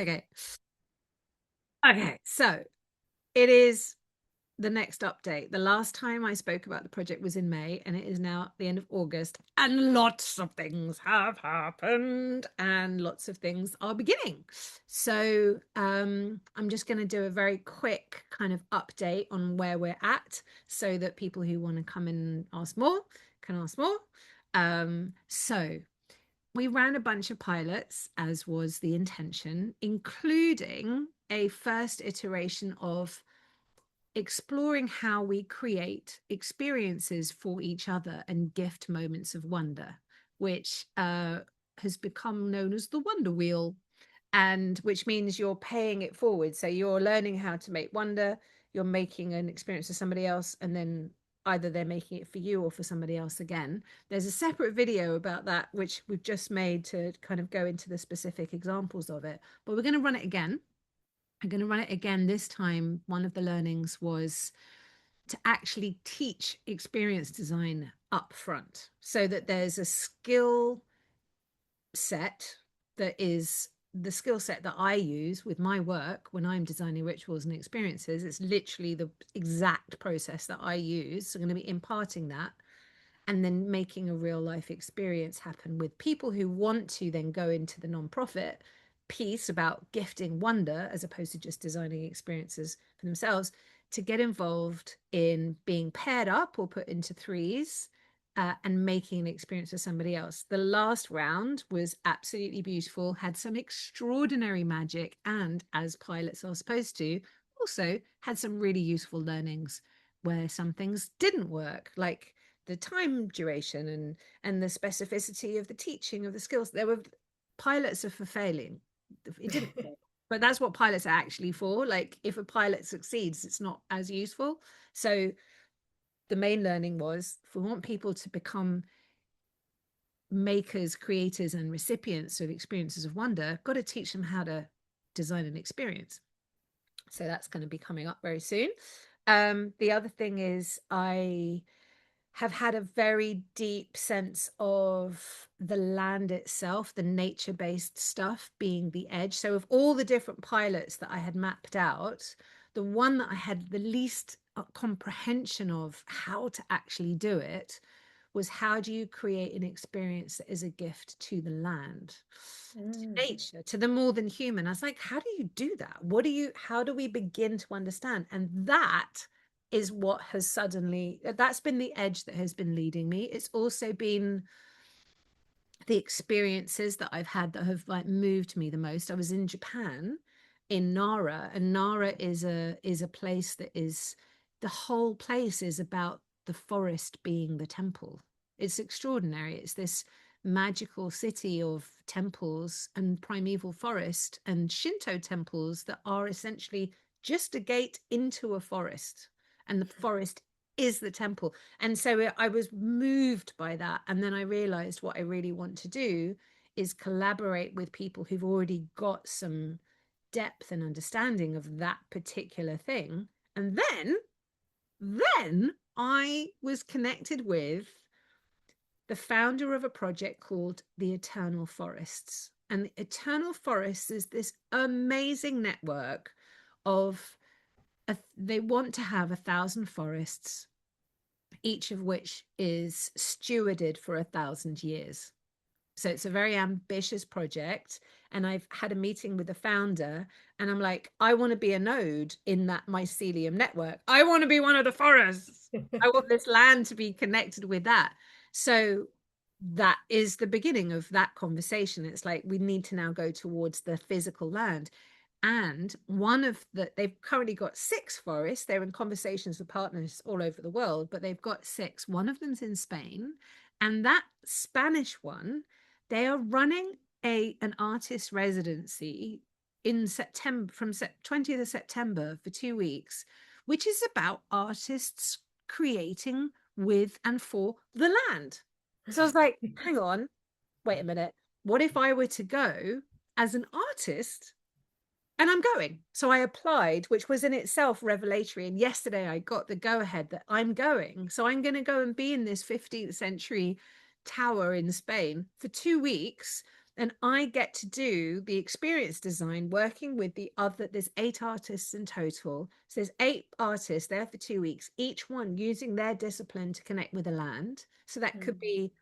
Okay. Okay. So it is the next update. The last time I spoke about the project was in May, and it is now the end of August, and lots of things have happened, and lots of things are beginning. So I'm just going to do a very quick kind of update on where we're at, so that people who want to come and ask more can ask more. So we ran a bunch of pilots, as was the intention, including a first iteration of exploring how we create experiences for each other and gift moments of wonder, which has become known as the Wonder Wheel, and which means you're paying it forward. So you're learning how to make wonder, you're making an experience for somebody else, and then either they're making it for you or for somebody else again. There's a separate video about that, which we've just made to kind of go into the specific examples of it, but we're going to run it again. I'm going to run it again this time. One of the learnings was to actually teach experience design up front, so that there's a skill set that is the skill set that I use with my work when I'm designing rituals and experiences. It's literally the exact process that I use. So I'm going to be imparting that and then making a real life experience happen with people who want to then go into the nonprofit piece about gifting wonder as opposed to just designing experiences for themselves, to get involved in being paired up or put into threes, and making an experience for somebody else. The last round was absolutely beautiful, had some extraordinary magic, and as pilots are supposed to, also had some really useful learnings where some things didn't work, like the time duration and the specificity of the teaching of the skills. There were pilots are for failing. It didn't fail. But that's what pilots are actually for. Like if a pilot succeeds, it's not as useful. So the main learning was, if we want people to become makers, creators, and recipients of experiences of wonder, got to teach them how to design an experience. So that's going to be coming up very soon. The other thing is, I have had a very deep sense of the land itself, the nature-based stuff being the edge. So of all the different pilots that I had mapped out, the one that I had the least comprehension of how to actually do it was, how do you create an experience that is a gift to the land, to nature, to the more than human? I was like, how do you do that? How do we begin to understand? And that is what has suddenly, that's been the edge that has been leading me. It's also been the experiences that I've had that have like moved me the most. I was in Japan, in Nara, and Nara is a place that is, the whole place is about the forest being the temple. It's extraordinary. It's this magical city of temples and primeval forest and Shinto temples that are essentially just a gate into a forest, and the forest is the temple. And so I was moved by that. And then I realized what I really want to do is collaborate with people who've already got some depth and understanding of that particular thing. And then I was connected with the founder of a project called the Eternal Forests. And the Eternal Forests is this amazing network of, they want to have 1,000 forests, each of which is stewarded for 1,000 years. So it's a very ambitious project. And I've had a meeting with the founder, and I'm like, I want to be a node in that mycelium network. I want to be one of the forests. I want this land to be connected with that. So that is the beginning of that conversation. It's like, we need to now go towards the physical land. And they've currently got 6 forests. They're in conversations with partners all over the world, but they've got 6. One of them's in Spain. And that Spanish one, they are running an artist residency in September, from 20th of September, for 2 weeks, which is about artists creating with and for the land. So I was like, hang on, wait a minute. What if I were to go as an artist? And I'm going. So I applied, which was in itself revelatory. And yesterday I got the go ahead that I'm going. So I'm going to go and be in this 15th century tower in Spain for 2 weeks, And I get to do the experience design working with the other, there's 8 artists in total. So there's 8 artists there for 2 weeks, each one using their discipline to connect with the land. So that could Mm. be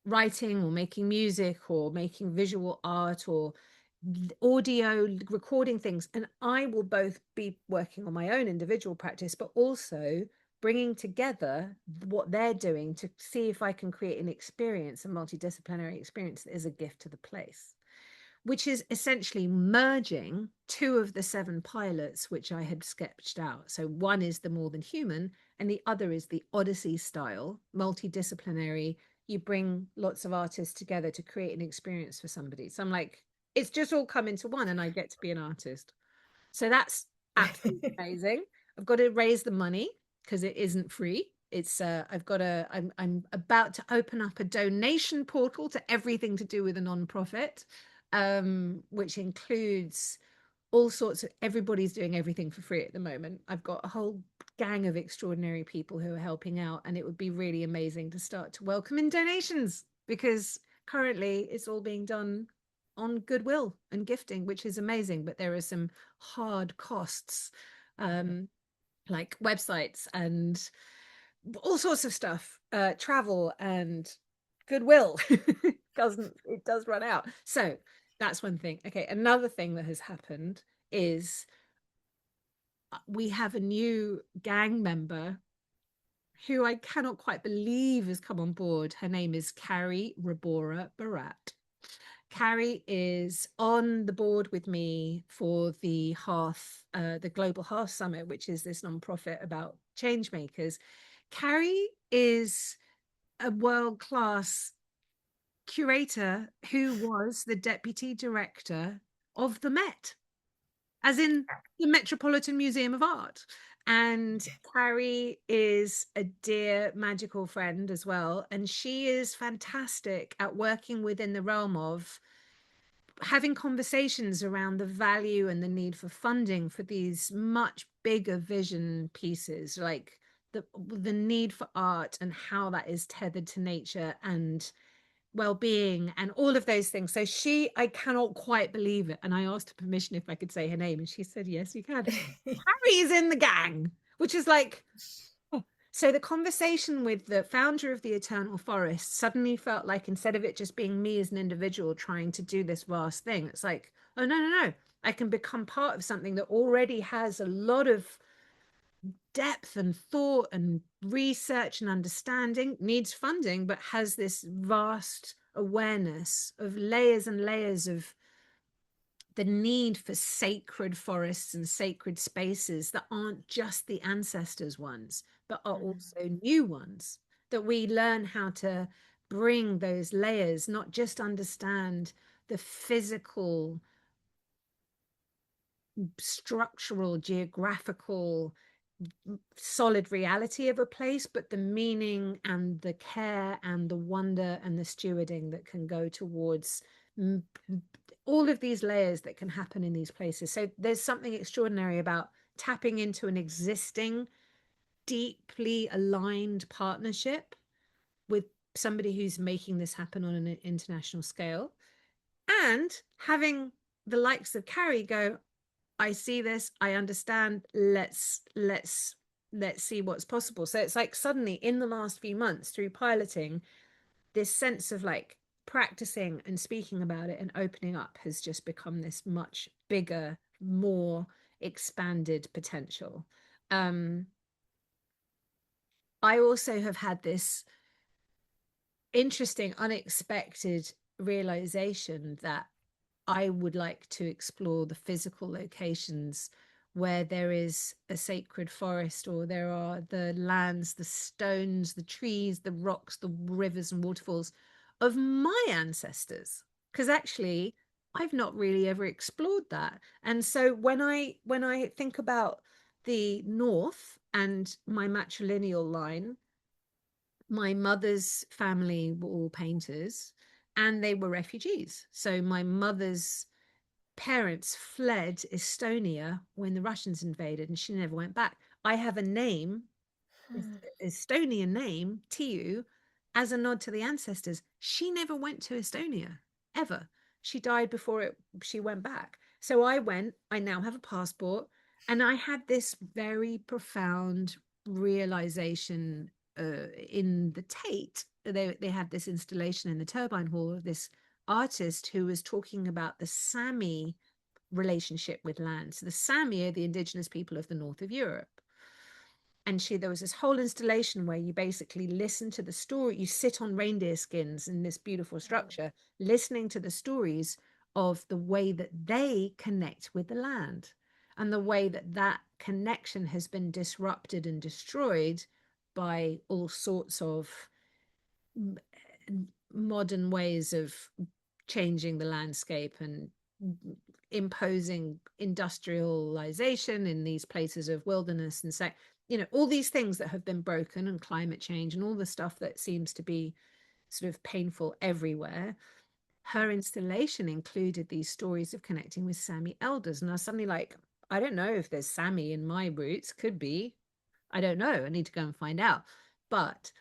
writing or making music or making visual art or audio recording things. And I will both be working on my own individual practice, but also bringing together what they're doing to see if I can create an experience, a multidisciplinary experience that is a gift to the place, which is essentially merging 2 of the 7 pilots which I had sketched out. So one is the More Than Human, and the other is the Odyssey style, multidisciplinary. You bring lots of artists together to create an experience for somebody. So I'm like, it's just all come into one, and I get to be an artist. So that's absolutely amazing. I've got to raise the money because it isn't free. It's I've got a I'm about to open up a donation portal to everything to do with a non-profit, which includes all sorts of, everybody's doing everything for free at the moment. I've got a whole gang of extraordinary people who are helping out, and it would be really amazing to start to welcome in donations because currently it's all being done on goodwill and gifting, which is amazing, but there are some hard costs, um, like websites and all sorts of stuff, travel and goodwill. Doesn't it does run out. So that's one thing. Okay, another thing that has happened is we have a new gang member who I cannot quite believe has come on board. Her name is Carrie Rabora Barat. Carrie is on the board with me for the Global Hearth Summit, which is this nonprofit about change makers. Carrie is a world-class curator who was the deputy director of the Met, as in the Metropolitan Museum of Art. And Carrie is a dear magical friend as well. And she is fantastic at working within the realm of having conversations around the value and the need for funding for these much bigger vision pieces, like the need for art and how that is tethered to nature and well-being and all of those things. So she, I cannot quite believe it. And I asked her permission if I could say her name, and she said, yes, you can. Harry is in the gang, which is like, oh. So the conversation with the founder of the Eternal Forest suddenly felt like, instead of it just being me as an individual trying to do this vast thing, it's like, oh, no, no, no. I can become part of something that already has a lot of depth and thought and research and understanding, needs funding, but has this vast awareness of layers and layers of the need for sacred forests and sacred spaces that aren't just the ancestors' ones, but are Mm. also new ones. That we learn how to bring those layers, not just understand the physical, structural, geographical, solid reality of a place, but the meaning and the care and the wonder and the stewarding that can go towards all of these layers that can happen in these places. So there's something extraordinary about tapping into an existing, deeply aligned partnership with somebody who's making this happen on an international scale, and having the likes of Carrie go, I see this, I understand, let's see what's possible. So it's like suddenly in the last few months through piloting, this sense of like practicing and speaking about it and opening up has just become this much bigger, more expanded potential. um I also have had this interesting, unexpected realization that I would like to explore the physical locations where there is a sacred forest, or there are the lands, the stones, the trees, the rocks, the rivers and waterfalls of my ancestors. Because actually, I've not really ever explored that. And so when I think about the North and my matrilineal line, my mother's family were all painters and they were refugees. So my mother's parents fled Estonia when the Russians invaded and she never went back. I have a name, Hmm. Estonian name, Tiu, as a nod to the ancestors, she never went to Estonia, ever. She died before she went back. So I went, I now have a passport, and I had this very profound realization in the Tate. They had this installation in the Turbine Hall of this artist who was talking about the Sami relationship with land. So the Sami are the indigenous people of the north of Europe. And there was this whole installation where you basically listen to the story. You sit on reindeer skins in this beautiful structure, listening to the stories of the way that they connect with the land and the way that that connection has been disrupted and destroyed by all sorts of modern ways of changing the landscape and imposing industrialization in these places of wilderness. And so, all these things that have been broken, and climate change and all the stuff that seems to be sort of painful everywhere. Her installation included these stories of connecting with Sami elders. And I was suddenly like, I don't know if there's Sami in my roots. Could be. I don't know. I need to go and find out. But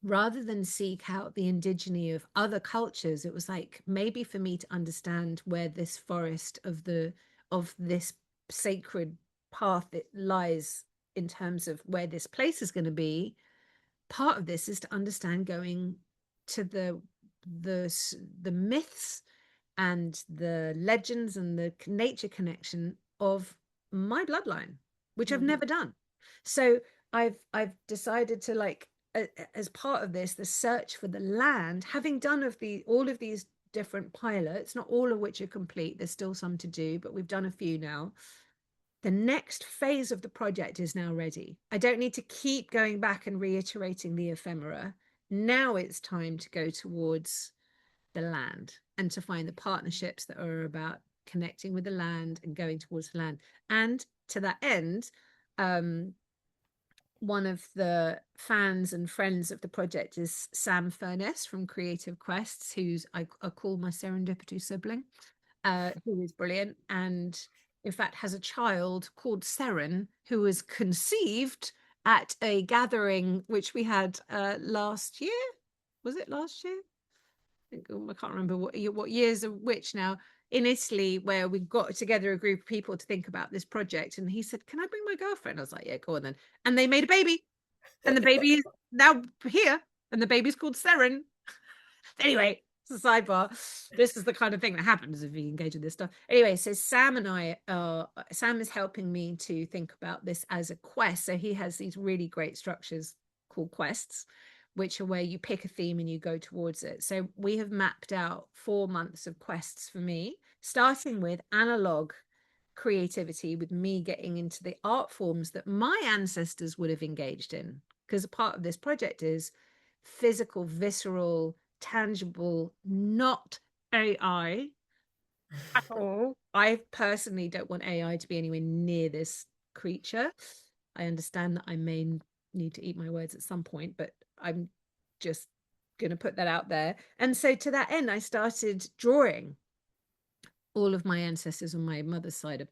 rather than seek out the indigeneity of other cultures, it was like, maybe for me to understand where this forest of this sacred path it lies in terms of where this place is going to be, part of this is to understand going to the myths and the legends and the nature connection of my bloodline, which I've never done. So I've decided to, like, as part of this, the search for the land, having done all of these different pilots, not all of which are complete, there's still some to do, but we've done a few now. The next phase of the project is now ready. I don't need to keep going back and reiterating the ephemera. Now it's time to go towards the land and to find the partnerships that are about connecting with the land and going towards the land. And to that end, one of the fans and friends of the project is Sam Furness from Creative Quests, who's I call my serendipity sibling, who is brilliant, and in fact has a child called Seren, who was conceived at a gathering which we had last year. Was it last year? I can't remember what years of which now, in Italy, where we got together a group of people to think about this project. And he said, can I bring my girlfriend? I was like, yeah, go on then. And they made a baby, and the baby is now here, and the baby's called Seren. Anyway, it's a sidebar. This is the kind of thing that happens if you engage with this stuff. Anyway, so Sam is helping me to think about this as a quest. So he has these really great structures called quests, which are where you pick a theme and you go towards it. So we have mapped out 4 months of quests for me, starting with analog creativity, with me getting into the art forms that my ancestors would have engaged in. Because a part of this project is physical, visceral, tangible, not AI at all. I personally don't want AI to be anywhere near this creature. I understand that I may need to eat my words at some point, but I'm just going to put that out there. And so to that end, I started drawing. All of my ancestors on my mother's side are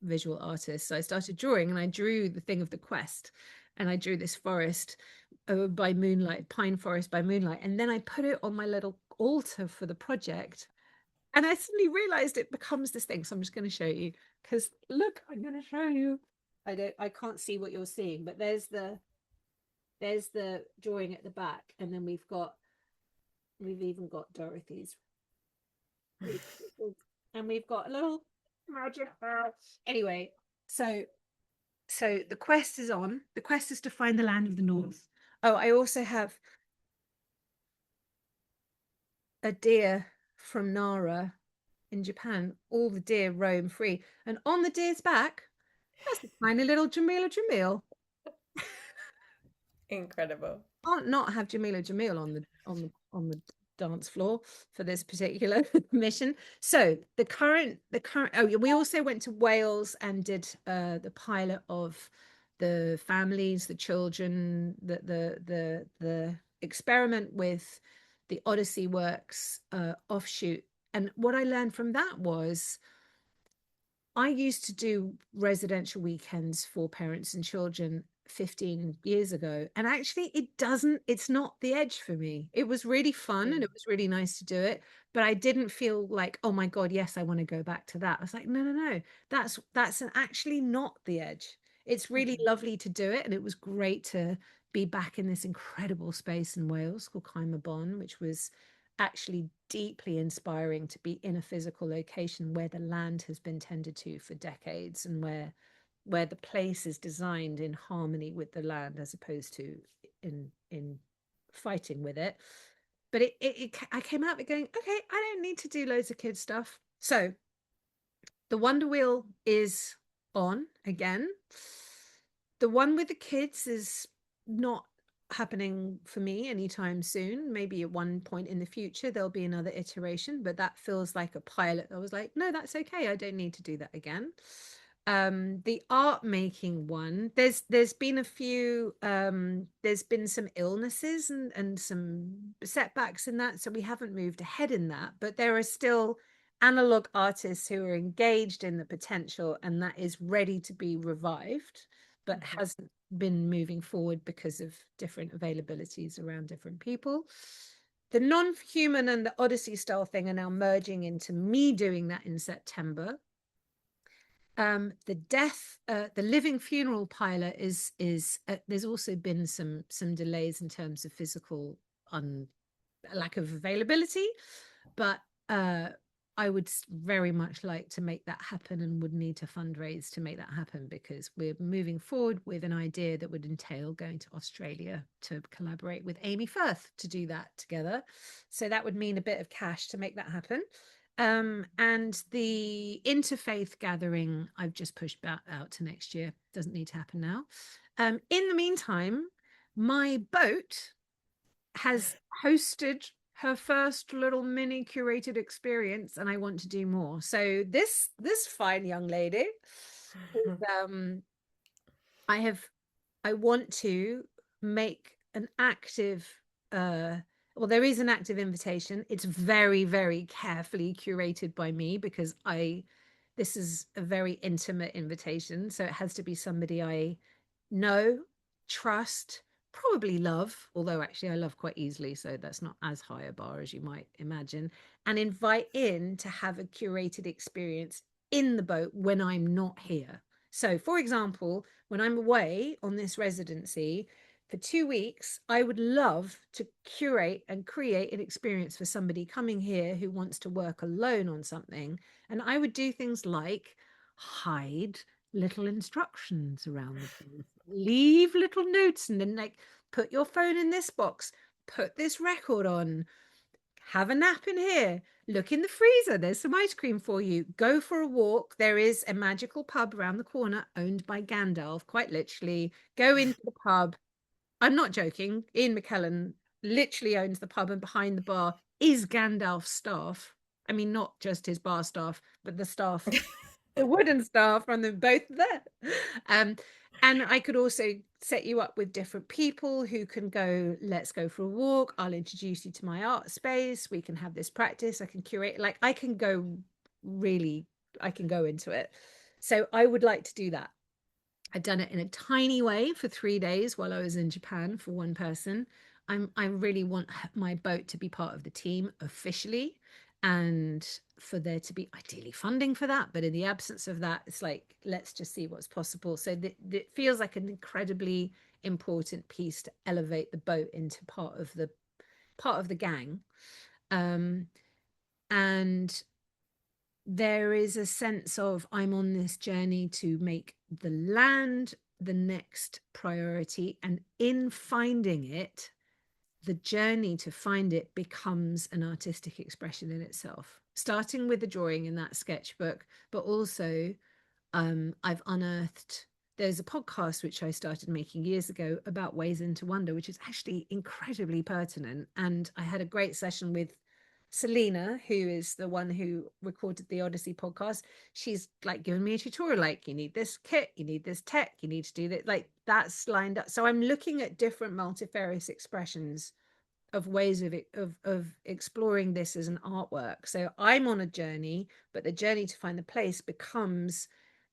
visual artists. So I started drawing, and I drew the thing of the quest. And I drew this forest by moonlight, pine forest by moonlight. And then I put it on my little altar for the project. And I suddenly realized it becomes this thing. So I'm just going to show you, because look, I'm going to show you. I can't see what you're seeing, but there's the drawing at the back, and then we've even got Dorothy's, and we've got a little magic house. Anyway, so the quest is on. The quest is to find the land of the north. Oh, I also have a deer from Nara in Japan. All the deer roam free, and on the deer's back, that's a tiny little Jamila. Incredible. Can't not have Jamila on the dance floor for this particular mission. So the current oh yeah, we also went to Wales and did the pilot of the families, the children, the experiment with the Odyssey Works offshoot. And what I learned from that was, I used to do residential weekends for parents and children 15 years ago. And actually, it's not the edge for me. It was really fun and Mm. it was really nice to do it. But I didn't feel like, oh my God, yes, I want to go back to that. I was like, no, no, no, actually not the edge. It's really Mhm. lovely to do it. And it was great to be back in this incredible space in Wales called Bon, which was actually deeply inspiring to be in a physical location where the land has been tended to for decades and where the place is designed in harmony with the land as opposed to in fighting with it. But I came out of it going, okay, I don't need to do loads of kids stuff. So the Wonder Wheel is on again. The one with the kids is not happening for me anytime soon. Maybe at one point in the future there'll be another iteration, but that feels like a pilot. I was like, no, that's okay. I don't need to do that again. The art making one, there's been a few there's been some illnesses and some setbacks in that, so we haven't moved ahead in that, but there are still analog artists who are engaged in the potential and that is ready to be revived but Mhm. hasn't been moving forward because of different availabilities around different people. The non-human and the Odyssey style thing are now merging into me doing that in September. The living funeral pilot is there's also been some delays in terms of physical lack of availability, but uh, I would very much like to make that happen and would need to fundraise to make that happen because we're moving forward with an idea that would entail going to Australia to collaborate with Amy Firth to do that together. So that would mean a bit of cash to make that happen. And the interfaith gathering, I've just pushed back out to next year. Doesn't need to happen now. In the meantime, my boat has hosted her first little mini curated experience and I want to do more. So this fine young lady is, I have I want to make an active well, there is an active invitation. It's very, very carefully curated by me because this is a very intimate invitation. So it has to be somebody I know, trust, probably love, although actually I love quite easily. So that's not as high a bar as you might imagine. And invite in to have a curated experience in the boat when I'm not here. So, for example, when I'm away on this residency for 2 weeks, I would love to curate and create an experience for somebody coming here who wants to work alone on something. And I would do things like hide little instructions around the place, leave little notes, and then like put your phone in this box, put this record on, have a nap in here, look in the freezer, there's some ice cream for you, go for a walk, there is a magical pub around the corner owned by Gandalf, quite literally, go into the pub. I'm not joking, Ian McKellen literally owns the pub and behind the bar is Gandalf's staff. I mean, not just his bar staff, but the staff, the wooden staff from them both there. Um, and I could also set you up with different people who can go, let's go for a walk. I'll introduce you to my art space. We can have this practice. I can curate, like, really, I can go into it. So I would like to do that. I've done it in a tiny way for 3 days while I was in Japan for one person. I really want my boat to be part of the team officially and for there to be ideally funding for that. But in the absence of that, it's like, let's just see what's possible. So it feels like an incredibly important piece to elevate the boat into part of the gang. Um, and there is a sense of I'm on this journey to make the land the next priority. And in finding it, the journey to find it becomes an artistic expression in itself, starting with the drawing in that sketchbook, but also I've unearthed. There's a podcast which I started making years ago about ways into wonder, which is actually incredibly pertinent. And I had a great session with Selena, who is the one who recorded the Odyssey podcast. She's like giving me a tutorial, like, you need this kit, you need this tech, you need to do that. Like, that's lined up. So I'm looking at different multifarious expressions of ways of exploring this as an artwork. So I'm on a journey, but the journey to find the place becomes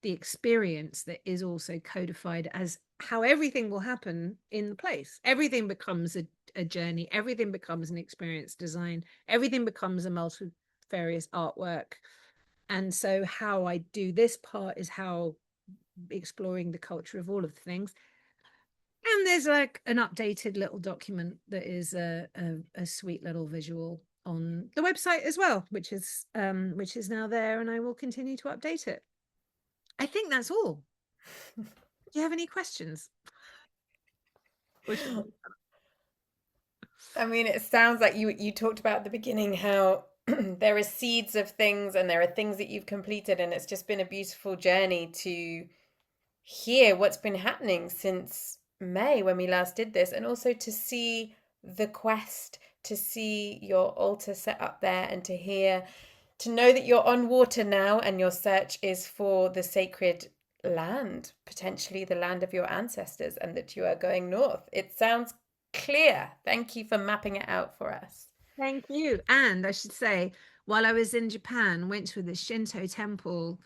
the experience that is also codified as how everything will happen in the place. Everything becomes a journey, everything becomes an experience design, everything becomes a multifarious artwork. And so how I do this part is how exploring the culture of all of the things. And there's like an updated little document that is a sweet little visual on the website as well, which is now there, and I will continue to update it. I think that's all. Do you have any questions? I mean, it sounds like you talked about at the beginning how there are seeds of things and there are things that you've completed, and it's just been a beautiful journey to hear what's been happening since May when we last did this, and also to see the quest, to see your altar set up there, and to hear, to know that you're on water now and your search is for the sacred land, potentially the land of your ancestors, and that you are going north. It sounds clear. Thank you for mapping it out for us. Thank you. And I should say, while I was in Japan, went to the Shinto temple,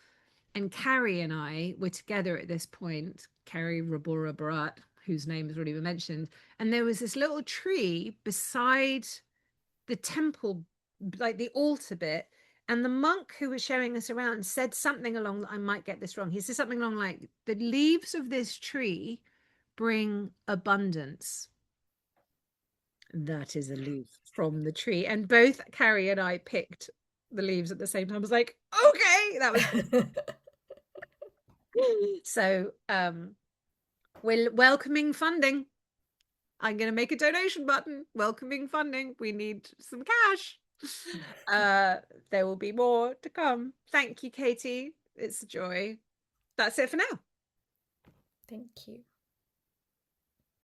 and Carrie and I were together at this point, Carrie Rabora Barat, whose name has already been mentioned. And there was this little tree beside the temple, like the altar bit. And the monk who was showing us around said something along, I might get this wrong. He said something along like, the leaves of this tree bring abundance. That is a leaf from the tree. And both Carrie and I picked the leaves at the same time. I was like, okay, that was so we're welcoming funding. I'm going to make a donation button. Welcoming funding. We need some cash. There will be more to come. Thank you, Katie. It's a joy. That's it for now. Thank you.